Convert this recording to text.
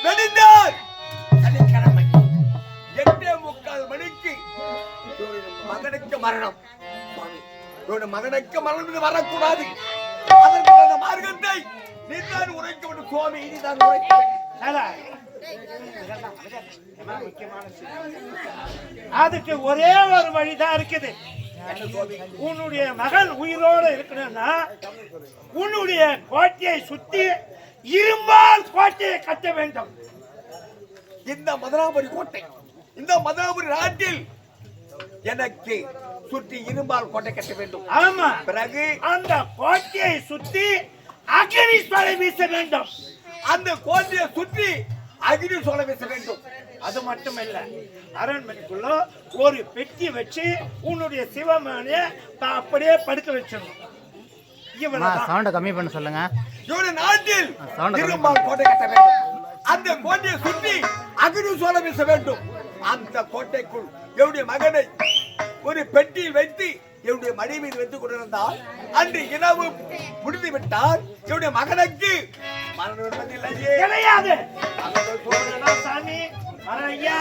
வெடிந்தார் சனிக்கிழமை 8:45 மணிக்கு மகனுக்கு மரணம். சுவாமி மகனுக்கு மரணம் வரக்கூடாது. அதற்கு அந்த மார்க்கத்தை நீதான் உரைக்க வேண்டும் சுவாமி. நீதான் உரைக்க வேண்டும். அதுக்கு ஒரே ஒரு வழிதான் இருக்குது. உன்னுடைய மகன் உயிரோடு இருக்கணும்னா உன்னுடைய கோட்டையை சுத்தி இரும்பால் கோட்டையை கட்ட வேண்டும். இந்த மதுராபுரி கோட்டை, இந்த மதுராபுரி நாட்டில் எனக்கு சுற்றி இரும்பால் கோட்டை கட்ட வேண்டும். ஆமா, பிறகு அந்த கோட்டையை சுத்தி அக்னி சோலை வீச வேண்டும். அந்த கோட்டையை சுற்றி அக்னி சோலை வீச வேண்டும். அது மட்டுமல்ல, அரண்மனைக்குள்ள ஒரு பெட்டி வச்சு உன்னுடைய சிவமானிய அப்படியே படுக்க வச்சிடணும். சவுண்ட கம்மி பண்ண சொல்லுங்க. இவருடைய நாட்டில் இரும்பால் கோட்டை கட்ட வேண்டும். அந்த கோட்டையை சுற்றி அக்னி சோலை வீச வேண்டும். அந்த கோட்டைக்குள் என்னுடைய மகனை ஒரு பெட்டியில் வைத்து என்னுடைய மடி மீது வைத்துக் கொண்டிருந்தால் அன்று இரவு முடிந்து விட்டால் என்னுடைய மகனுக்கு மரணம் கிடையாது. சாமி ஐயா